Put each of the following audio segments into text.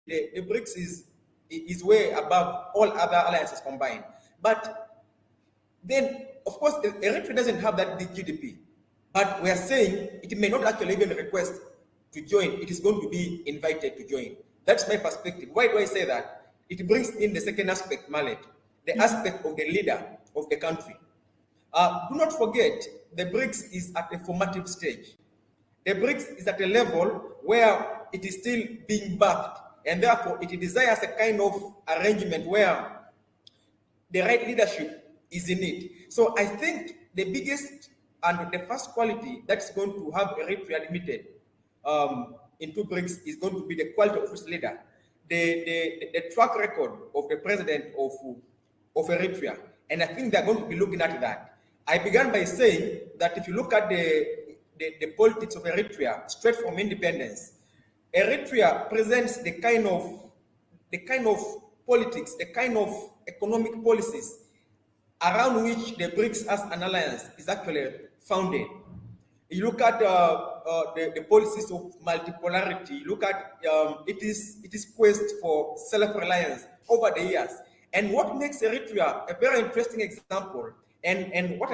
the Brics is way above all other alliances combined. But then, of course, Eritrea doesn't have that big GDP. But we are saying it may not actually even request to join. It is going to be invited to join. That's my perspective. Why do I say that? It brings in the second aspect, Mallet, the aspect of the leader of the country. Do not forget, the Brics is at a formative stage. The Brics is at a level where it is still being backed, and therefore it desires a kind of arrangement where the right leadership is in it. So I think the biggest and the first quality that's going to have Eritrea limited into Brics is going to be the quality of its leader, the track record of the president of Eritrea. And I think they're going to be looking at that. I began by saying that if you look at the politics of Eritrea straight from independence, Eritrea presents the kind of politics, the kind of economic policies around which the Brics as an alliance is actually founded. You look at the policies of multipolarity. You look at its quest for self-reliance over the years. And what makes Eritrea a very interesting example, and why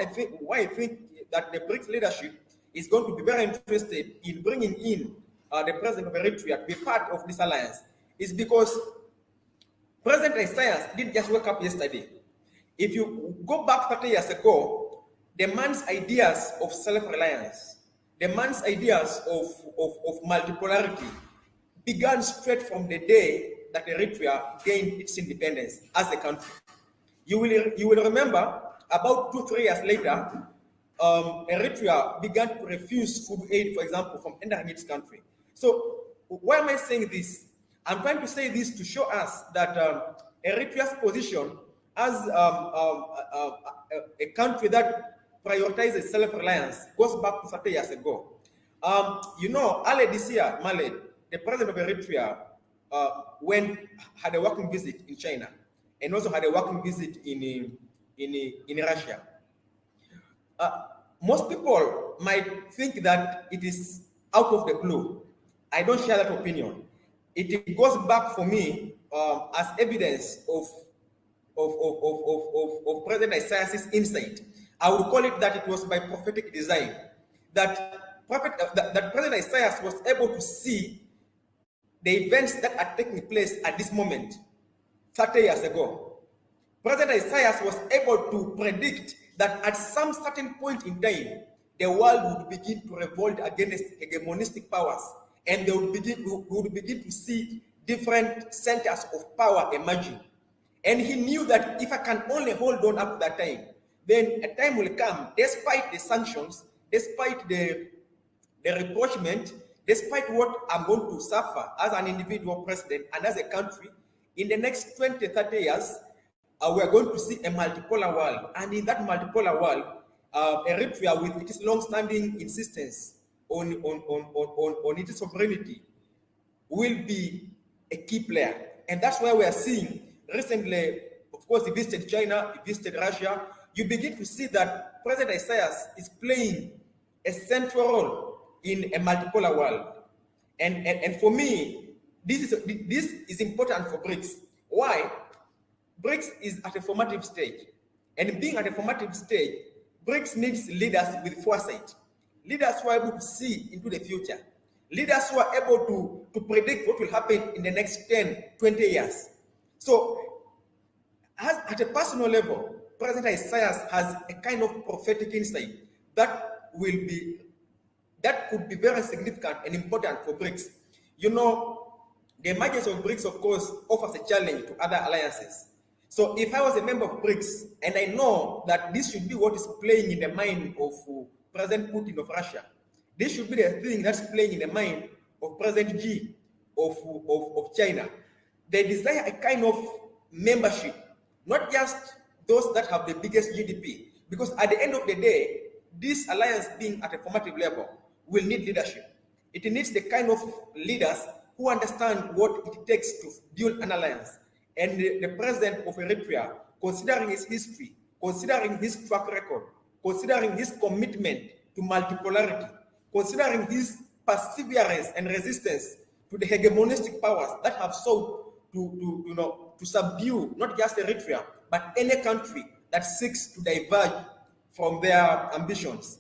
I think that the Brics leadership is going to be very interested in bringing in the president of Eritrea to be part of this alliance, is because President Isaias didn't just wake up yesterday. If you go back 30 years ago, the man's ideas of self-reliance, the man's ideas of multipolarity began straight from the day that Eritrea gained its independence as a country. You will remember about 2-3 years later, Eritrea began to refuse food aid, for example, from entering its country. So why am I saying this? I'm trying to say this to show us that Eritrea's position as a country that prioritizes self-reliance goes back to 30 years ago. Early this year, Maled, the president of Eritrea, had a working visit in China and also had a working visit in Russia. Most people might think that it is out of the blue. I don't share that opinion. It goes back for me as evidence of President Isaias' insight. I would call it that it was by prophetic design. That President Isaias was able to see the events that are taking place at this moment 30 years ago. President Isaias was able to predict that at some certain point in time, the world would begin to revolt against hegemonistic powers, and we would begin to see different centers of power emerging. And he knew that if I can only hold on up to that time, then a time will come, despite the sanctions, despite the rapprochement, despite what I'm going to suffer as an individual president and as a country, in the next 20, 30 years, we are going to see a multipolar world. And in that multipolar world, Eritrea, with its long-standing insistence on its sovereignty, will be a key player. And that's why we are seeing recently, of course, he visited China, he visited Russia. You begin to see that President Isaias is playing a central role in a multipolar world. And for me, this is important for Brics. Why? Brics is at a formative stage. And being at a formative stage, Brics needs leaders with foresight. Leaders who are able to see into the future. Leaders who are able to predict what will happen in the next 10, 20 years. So, at a personal level, President Isaias has a kind of prophetic insight that could be very significant and important for Brics. The emergence of Brics, of course, offers a challenge to other alliances. So if I was a member of Brics, and I know that this should be what is playing in the mind of President Putin of Russia, this should be the thing that's playing in the mind of President Xi of China. They desire a kind of membership, not just those that have the biggest GDP, because at the end of the day, this alliance being at a formative level will need leadership. It needs the kind of leaders who understand what it takes to build an alliance. And the president of Eritrea, considering his history, considering his track record, considering his commitment to multipolarity, considering his perseverance and resistance to the hegemonistic powers that have sought to subdue not just Eritrea, but any country that seeks to diverge from their ambitions.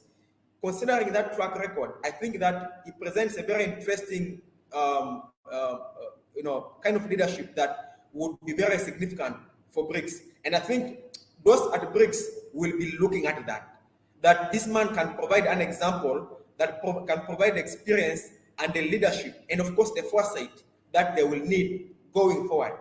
Considering that track record, I think that it presents a very interesting, kind of leadership that would be very significant for Brics. And I think those at Brics will be looking at that this man can provide an example, that can provide experience and the leadership, and of course the foresight that they will need going forward.